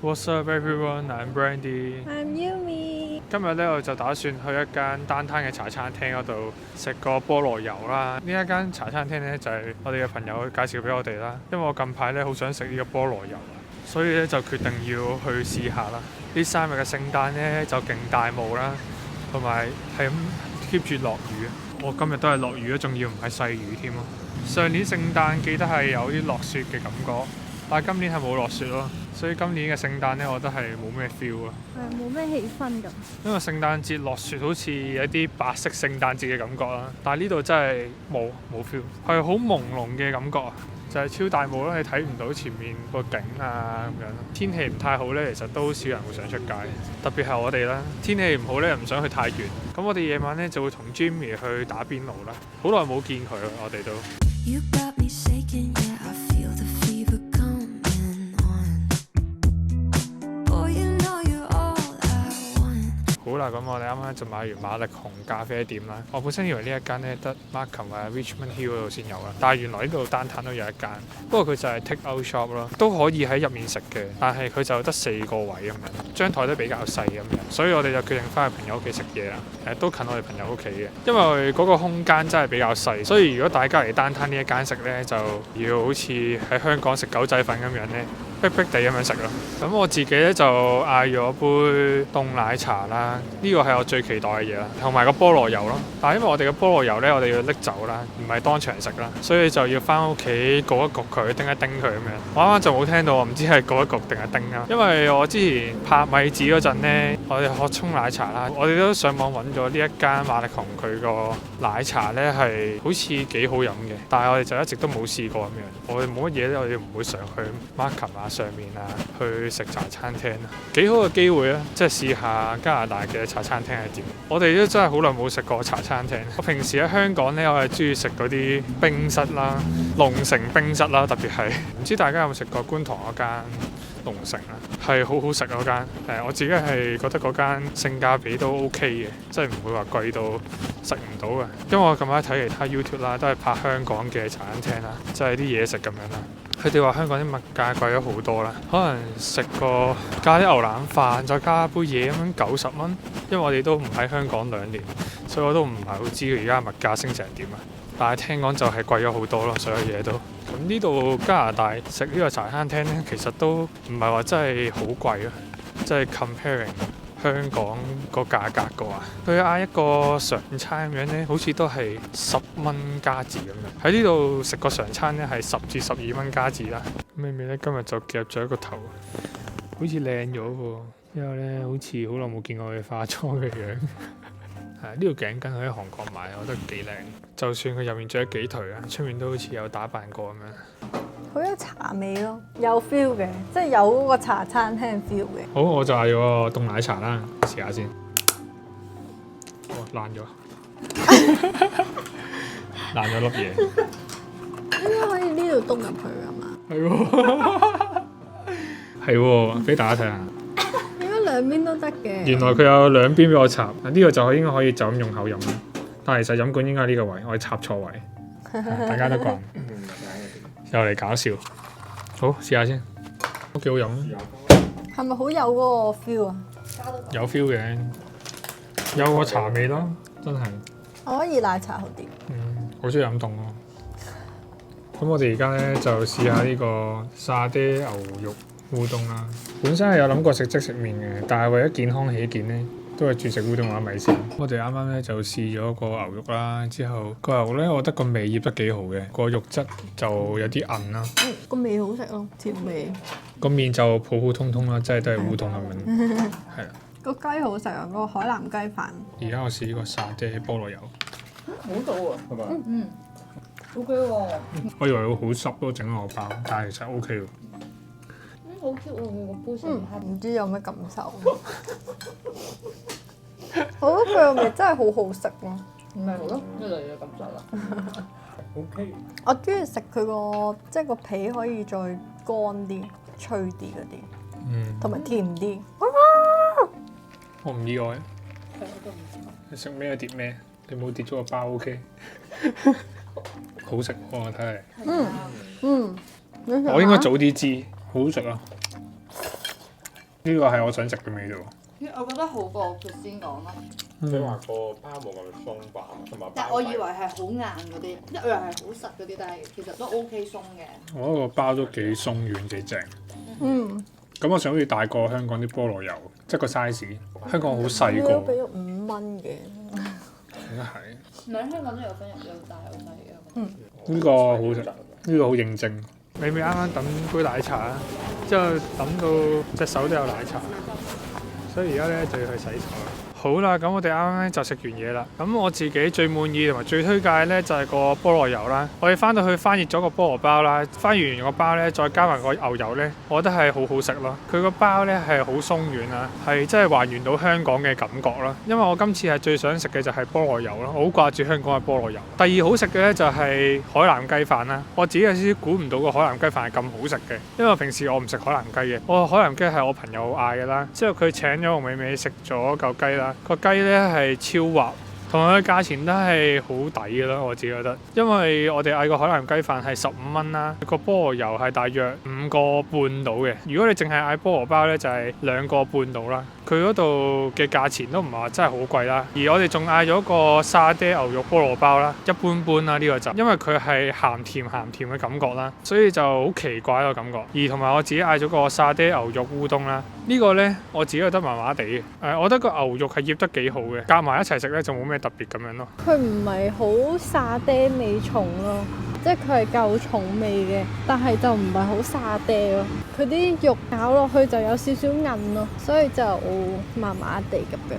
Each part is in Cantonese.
What's up everyone? I'm Brandy. I'm Yumi。今日咧我就打算去一間單攤嘅茶餐廳嗰度食個菠蘿油啦。呢一間茶餐廳咧就係我哋嘅朋友介紹俾我哋啦。因為我近排咧好想食呢個菠蘿油，所以咧就決定要去試下啦。呢3日嘅聖誕咧就勁大霧啦，同埋係咁 keep 住落雨。我今日都係落雨，仲要唔係細雨添咯。上年聖誕記得係有啲落雪嘅感覺，但係今年係冇落雪咯，所以今年嘅聖誕咧，我覺得係冇咩 feel 啊。係冇咩氣氛咁。因為聖誕節落雪好似有啲白色聖誕節嘅感覺啦，但係呢度真係冇 feel， 係好朦朧嘅感覺啊，就係超大霧啦，你睇唔到前面個景啊咁樣。天氣唔太好咧，其實都好少人會想出街，特別係我哋啦。天氣唔好咧，唔想去太遠，咁我哋夜晚咧就會同 Jimmy 去打邊爐啦。好耐冇見佢啦，我哋都。You got me shaking, yeah, I feel the fever coming on. Boy, you know you're all I want. 好啦，咁我哋啱啱就買完馬力紅咖啡店啦。我本身以為呢一間咧得 Markham 或者 Richmond Hill 嗰度先有啦，但係原來呢度單攤都有一間。不過佢就係 take out shop 咯，都可以喺入面食嘅，但係佢就得4個位咁樣，張台都比較細咁樣，所以我哋就決定翻去朋友屋企食嘢啦。都近我哋朋友屋企嘅，因為嗰個空間真係比較細，所以如果大家嚟單攤呢一間食呢，就要好似喺香港食狗仔粉咁樣呢，逼逼地咁樣食咯。咁我自己呢，就嗌咗杯凍奶茶啦，呢個係我最期待嘅嘢啦，同埋個菠蘿油咯。但係因為我哋嘅菠蘿油呢，我哋要拎走啦，唔係當場食啦，所以就要翻屋企焗一焗佢，叮一叮佢咁樣。我啱啱就冇聽到，我唔知係焗一焗定係叮啦。因為我之前拍米子嗰陣呢，我哋學沖奶茶啦，我哋都上網揾咗呢一間馬力紅，佢個奶茶呢係好似幾好飲嘅，但係我哋就一直都冇試過咁樣。我哋冇乜嘢咧，我哋唔會上去 Markham 啊上面啊去食茶餐廳啊，幾好嘅機會啊！即係試下加拿大嘅茶餐廳係點。我哋都真係好耐冇食過茶餐廳。我平時喺香港呢，我係中意食嗰啲冰室啦、龍城冰室啦，特別係唔知大家有冇食過觀塘嗰間龍城啊，係好好食嗰間。我自己係覺得嗰間性價比都 OK 嘅，即係唔會話貴到食唔到嘅。因為我近排睇其他 YouTube 啦，都係拍香港嘅茶餐廳啦，即係啲嘢食咁樣啦。佢哋話香港啲物價貴咗好多啦，可能食個加啲牛腩飯，再加杯嘢咁樣90蚊。因為我哋都唔喺香港2年，所以我都唔係好知而家物價升成點啊。但係聽講就係貴咗好多咯，所有嘢都。咁呢度加拿大食呢個茶餐廳呢，其實都唔係話真係好貴咯，即係 comparing 香港個價格嘅話，佢嗌一個常餐咁樣呢，好似都係10蚊加紙咁樣。喺呢度食個常餐呢，係10至12蚊加紙啦。妹妹呢，今日就夾咗一個頭，好似靚咗喎，因為呢，好似好耐冇見過佢化妝嘅樣。呢條頸巾喺韓國買，我覺得幾靚。就算佢入面着咗幾頹啊，出面都好似有打扮過咁樣。好有茶味咯，有 feel 嘅，即係有嗰個茶餐廳 feel 嘅。好，我就嗌咗個凍奶茶啦，試下先。爛咗，爛咗粒嘢。應該可以呢度篤入去㗎嘛？係喎，係喎，俾大家睇下。兩邊都得嘅。原來佢有兩邊俾我插，呢個就應該可以就咁用口飲啦。但係其實飲管應該係呢個位，我係插錯位，大家都慣。又嚟搞笑，好試下先，都幾好飲啊！係咪好有嗰個 feel 啊？有 feel 嘅，有個茶味咯，真係。我可以奶茶好啲。好中意飲凍咯。咁我哋而家咧就試下呢個沙爹牛肉烏冬啦。本身係有諗過食即食麵嘅，但係為咗健康起見咧，都係轉食烏冬或者米線。我哋啱啱咧就試咗個牛肉啦，之後個牛肉咧，我覺得個味醃得幾好嘅，個肉質就有啲韌啦。個味好食咯，甜味。個麵就普普通通啦，即係都係烏冬咁樣。係啦。個雞好食啊，個海南雞飯。而家我試呢個沙爹菠蘿油。好到啊，係咪？OK 喎。我以為會好濕咯，整個包，但係其實 OK 喎。好 Q 喎，佢個杯成黑，唔知有咩感受。我覺得佢個味真係好好食咯。咪好咯，呢度有感受啦。OK。我中意食佢個即係個皮可以再乾啲、脆啲嗰啲，同埋甜啲。我唔意外。你食咩跌咩？你冇跌咗個包 OK。好食喎，我睇嚟。我應該早啲知，好食啊！呢個係我想食嘅味道。我覺得好過佢先講咯。你話個包冇咁鬆吧，同埋但我以為係好硬嗰啲，一樣係好實嗰啲，但係其實都 OK 鬆嘅。我覺得個包都幾鬆軟幾正。咁我想好似大過香港啲菠蘿油，即係個 size。香港好細個。俾咗5蚊嘅。應該係。唔係香港都有分有大有細嘅。呢個好食，呢個好認真。美美啱啱抌杯奶茶啦，之後抌到隻手都有奶茶，所以而家咧就要去洗手啦。好啦，咁我哋啱啱咧就食完嘢啦。咁我自己最滿意同埋最推介咧就係個菠蘿油啦。我哋翻到去翻熱咗個菠蘿包啦，翻完個包咧再加埋個牛油咧，我覺得係好好食咯。佢個包咧係好鬆軟啊，係真係還原到香港嘅感覺啦。因為我今次係最想食嘅就係菠蘿油咯，我好掛住香港嘅菠蘿油。第二好食嘅咧就係海南雞飯啦。我自己有少少估唔到個海南雞飯係咁好食嘅，因為平時我唔食海南雞嘅。我海南雞係我朋友嗌嘅啦，之後佢請咗我美美食咗嚿雞啦。個雞咧係超滑，同埋佢價錢都係好抵嘅啦，我自己覺得。因為我哋嗌個海南雞飯係15蚊啦，個菠蘿油係大約5個半到嘅。如果你淨係嗌菠蘿包咧，就係2個半到啦。佢嗰度嘅價錢都唔係話真係好貴啦。而我哋仲嗌咗個沙爹牛肉菠蘿包啦，一般般啦呢個就，因為佢係鹹甜嘅感覺啦，所以就好奇怪個感覺。而同埋我自己嗌咗個沙爹牛肉烏冬啦，呢個呢，我自己覺得麻麻地嘅。我覺得個牛肉係醃得幾好嘅，夾埋一齊食呢就冇咩特別咁樣咯。佢唔係好沙爹味重咯。即係佢係夠重味嘅，但係就唔係好沙爹咯。佢啲肉咬落去就有少少韌咯，所以就麻麻地咁樣。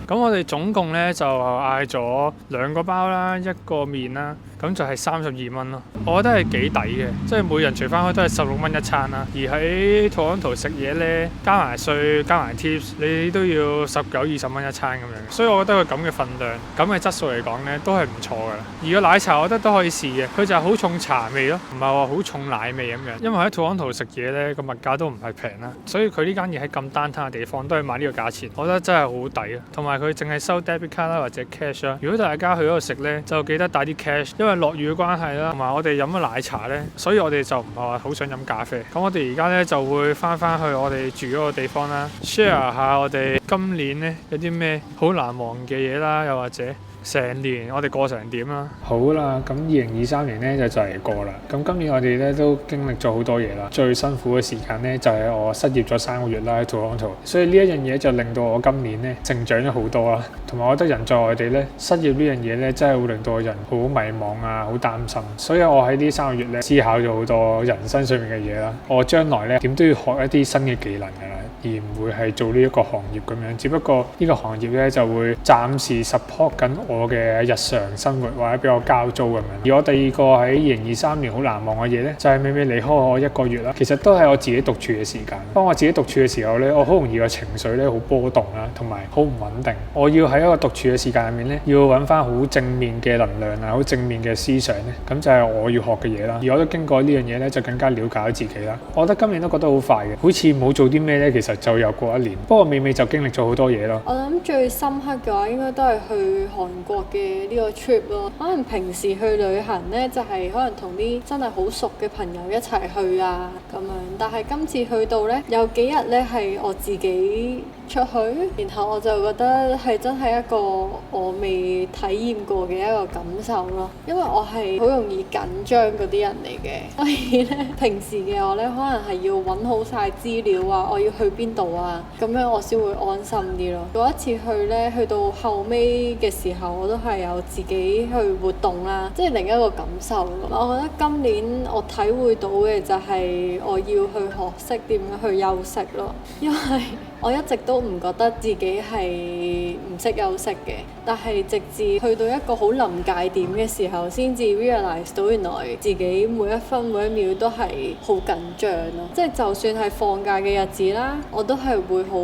咁我哋總共咧就嗌咗2個包啦，1個麵啦，咁就係32蚊咯。我覺得係幾抵嘅，即係每人除翻開都係16蚊一餐啦。而喺Toronto食嘢咧，加埋稅加埋 tips， 你都要19-20蚊一餐咁樣。所以我覺得佢咁嘅份量、咁嘅質素嚟講咧，都係唔錯㗎啦。而個奶茶我覺得都可以試嘅，佢就係好重茶味咯，唔係話好重奶味咁樣。因為喺Toronto食嘢咧，個物價都唔係平啦，所以佢呢間嘢喺咁單攤嘅地方都係賣呢個價錢，我覺得真係好抵啊。同埋佢淨係收 debit card 啦或者 cash 啦。如果大家去嗰度食咧，就記得帶啲 cash，因為落雨嘅關係啦，同埋我哋飲咗奶茶咧，所以我哋就唔係話好想飲咖啡。咁我哋而家咧就會翻去我哋住嗰個地方啦 ，share 下我哋今年咧有啲咩好難忘嘅嘢啦，又或者成年我哋過成點啦？好啦，咁2023年咧就嚟過啦。咁今年我哋咧都經歷咗好多嘢啦。最辛苦嘅時間咧就係我失業咗3個月啦喺 Toronto，所以呢一樣嘢就令到我今年咧成長咗好多啦。同埋我覺得人在外地咧失業呢樣嘢咧真係會令到人好迷茫啊，好擔心。所以我喺呢3個月咧思考咗好多人生上面嘅嘢啦。我將來咧點都要學一啲新嘅技能㗎啦，而唔會係做呢一個行業咁樣。只不過呢個行業咧就會暫時 support 緊我嘅日常生活或者俾我交租咁樣。而我第二個喺2023年好難忘嘅嘢咧，就係美美離開我1個月啦。其實都係我自己獨處嘅時間。當我自己獨處嘅時候咧，我好容易個情緒咧好波動啦，同埋好唔穩定。我要喺一個獨處嘅時間入面咧，要揾翻好正面嘅能量啊，好正面嘅思想咧，咁就係我要學嘅嘢啦。而我都經過呢樣嘢咧，就更加了解自己啦。我覺得今年都覺得好快嘅，好似冇做啲咩咧，其實就又過1年。不過美美就經歷咗好多嘢咯。我諗最深刻嘅話，應該都係去韓國嘅呢個 trip 咯。可能平時去旅行呢，就係可能同啲真係好熟嘅朋友一齊去啊咁樣。但係今次去到呢，有幾日呢係我自己出去，然後我就覺得係真係一個我未體驗過嘅一個感受咯。因為我係好容易緊張嗰啲人嚟嘅，所以呢，平時嘅我呢，可能係要揾好晒資料啊，我要去邊度啊，咁樣我先會安心啲咯。嗰一次去呢，去到後尾嘅時候，我都係有自己去活動啦，即係另一個感受咯。我覺得今年我體會到嘅就係我要去學識點樣去休息咯，因為我一直都唔覺得自己係唔識休息嘅，但係直至去到一個好臨界點嘅時候，先至 realize 到原來自己每一分每一秒都係好緊張咯。即係就算係放假嘅日子啦，我都係會好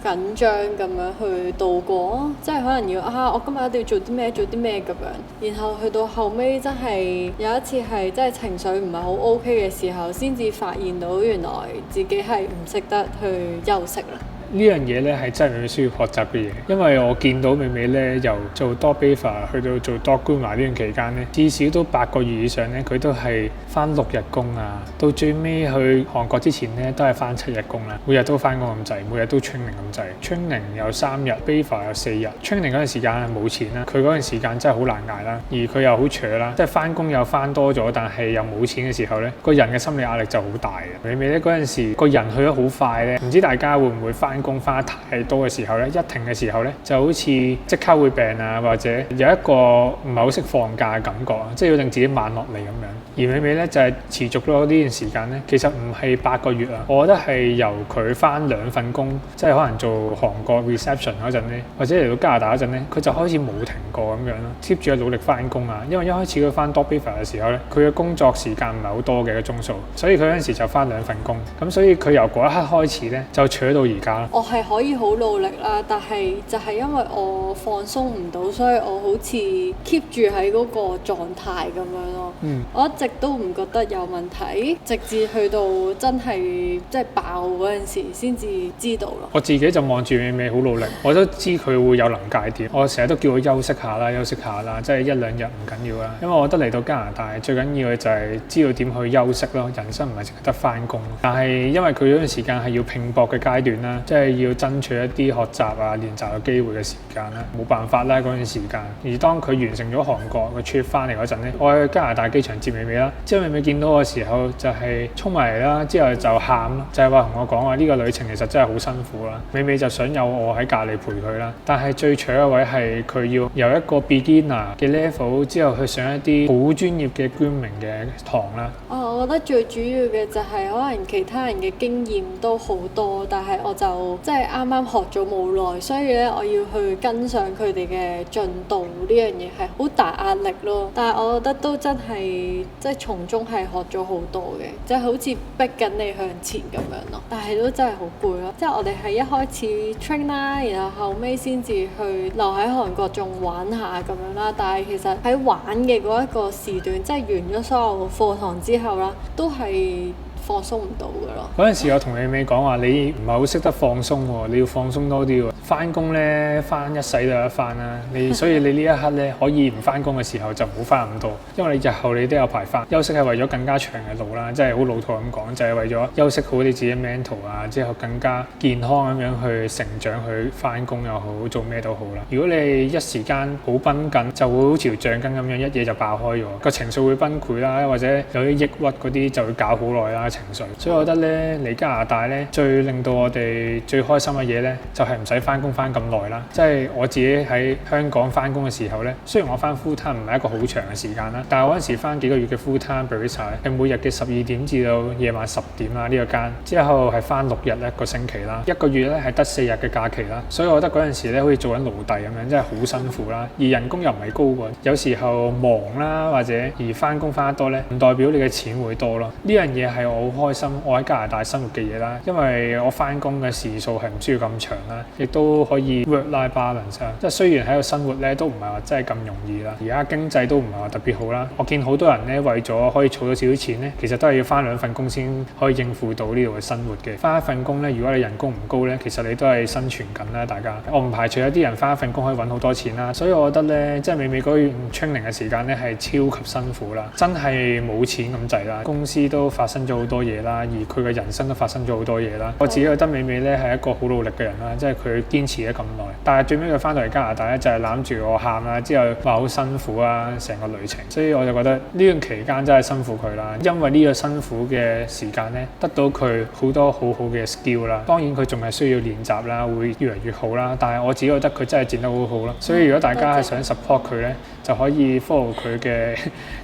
緊張咁樣去度過，即係可能要我今日一定要做啲咩咁樣。然後去到後尾真係有一次係真係情緒唔係好 OK 嘅時候，先至發現到原來自己係唔識得去休息啦。呢樣嘢咧係真係美美需要學習嘅嘢，因為我見到美美咧由做 dog bather 去到做 dog groomer 呢段期間咧，至少都8個月以上咧，佢都係翻6日工啊，到最尾去韓國之前咧都係翻7日工啦，每日都翻工咁滯，每日都 training 咁滯 ，training 有3日 bather 有4日 training 嗰陣時間係冇錢啦，佢嗰陣時間真係好難捱啦，而佢又好扯啦，即係翻工又翻多咗，但係又冇錢嘅時候咧，個人嘅心理壓力就好大嘅。美美咧嗰陣時個人去得好快咧，唔知大家會唔會翻工翻得太多嘅時候咧，一停嘅時候咧就好似即刻會病啊，或者有一個唔係好識放假嘅感覺啊，即係要令自己慢落嚟咁樣。而美美咧就係持續咗呢段時間咧，其實唔係8個月啊，我覺得係由佢翻2份工，即係可能做韓國 reception 嗰陣咧，或者嚟到加拿大嗰陣咧，佢就開始冇停過咁樣咯，keep 住努力翻工啊。因為一開始佢翻 dog bather 嘅時候咧，佢嘅工作時間唔係好多嘅個鐘數，所以佢嗰陣時就翻2份工。咁所以佢由嗰一刻開始咧，就扯到而家咯。我係可以好努力啦，但係就係因為我放鬆唔到，所以我好似 keep 住喺嗰個狀態咁樣咯。我一直都唔覺得有問題，直至去到真係即係爆嗰陣時先至知道咯。我自己就望住美美好努力，我都知佢會有臨界點。我成日都叫佢休息下啦，即係1-2日唔緊要啦。因為我覺得嚟到加拿大最緊要嘅就係知道點去休息咯。人生唔係淨係得翻工，但係因為佢嗰段時間係要拼搏嘅階段啦，即係要爭取一啲學習啊、練習嘅機會嘅時間啦，冇辦法啦嗰段時間。而當佢完成咗韓國個 trip 翻嚟嗰陣咧，我喺加拿大機場接美美啦，之後美美見到我嘅時候就係衝埋嚟啦，之後就喊咯，就係話同我講話呢個旅程其實真係好辛苦啦。美美就想有我喺隔離陪佢啦，但係最扯嘅位係佢要由一個 beginner 嘅 level 之後去上一啲好專業嘅 grooming 嘅堂啦。我覺得最主要嘅就係可能其他人嘅經驗都好多，但係我就即係啱啱學咗冇耐，所以咧我要去跟上佢哋嘅進度，呢樣嘢係好大壓力咯。但係我覺得都真係即係從中係學咗好多嘅，即係好似逼緊你向前咁樣咯。但係都真係好攰咯，即係我哋係一開始 train 啦，然後後尾先至去留喺韓國仲玩下咁樣啦。但係其實喺玩嘅嗰一個時段，即係完咗所有課堂之後啦，都係放鬆唔到㗎咯。嗰陣時我同美美講話，你唔係好識得放鬆喎，你要放鬆多啲喎。翻工咧，翻一世都有得翻啦。所以你呢一刻咧，可以唔翻工嘅時候就唔好翻咁多，因為你日後你都有排翻。休息係為咗更加長嘅路啦，即係好老土咁講，就係為咗休息好你自己 mental 啊，之後更加健康咁樣去成長，去翻工又好，做咩都好啦。如果你一時間好繃緊，就會好似條橡筋咁樣一嘢就爆開咗，個情緒會崩潰啦，或者有啲抑鬱嗰啲就會搞好耐啦情緒。所以我覺得咧嚟加拿大咧，最令到我哋最開心嘅嘢咧，就係唔使翻工翻咁耐啦。即係我自己喺香港翻工嘅時候咧，雖然我翻 full time 唔係一個好長嘅時間啦，但係我嗰陣時翻幾個月嘅 full time barista 係每日嘅12點至到夜晚10點啦呢個間，之後係翻6日一個星期啦，一個月咧係得4日嘅假期啦。所以我覺得嗰陣時咧好似做緊奴隸咁樣，真係好辛苦啦。而人工又唔係高喎，有時候忙啦或者而翻工翻得多咧，唔代表你嘅錢會多咯。呢樣嘢係我好開心，我喺加拿大生活嘅嘢啦，因為我翻工嘅時數係唔需要咁長啦，亦都可以 work-life balance 啊。即係雖然喺度生活咧都唔係話真係咁容易啦，而家經濟都唔係話特別好啦。我見好多人咧為咗可以儲到少少錢咧，其實都係要翻2份工先可以應付到呢度嘅生活嘅。翻一份工咧，如果你人工唔高咧，其實你都係生存緊啦。大家，我唔排除有啲人翻一份工可以揾好多錢啦。所以我覺得咧，即係美美嗰段 training 嘅時間咧係超級辛苦啦，真係冇錢咁滯啦，公司都發生咗好多嘢啦，而佢嘅人生都發生咗好多嘢啦。我自己覺得美美咧係一個好努力嘅人啦，即係佢堅持咗咁耐，但係最尾佢翻到嚟加拿大咧就係攬住我喊啦，之後話好辛苦啊成個旅程，所以我就覺得呢段期間真係辛苦佢啦。因為呢個辛苦嘅時間咧，得到佢好多好好嘅 skill 啦。當然佢仲係需要練習啦，會越嚟越好啦。但係我自己覺得佢真係剪得好好咯。所以如果大家係想 support 佢咧，就可以 follow 佢嘅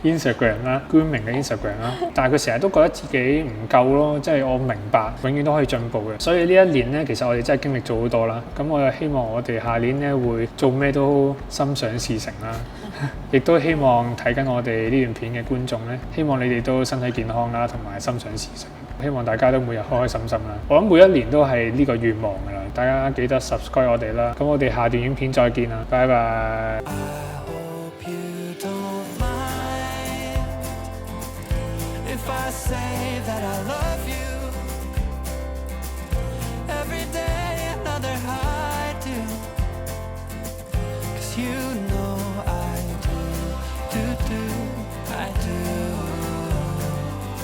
Instagram 啦 ，grooming 嘅 Instagram 啦。但係佢成日都覺得自己唔夠咯，即係我明白，永遠都可以進步嘅。所以呢一年咧，其實我哋真係經歷咗好多啦。咁我就希望我哋下年咧會做咩都心想事成啦。亦都希望睇緊我哋呢段片嘅觀眾咧，希望你哋都身體健康啦，同埋心想事成。希望大家都每日開開心心啦。我諗每一年都係呢個願望㗎啦。大家記得 subscribe 我哋啦。咁我哋下段影片再見啦，拜拜。I say that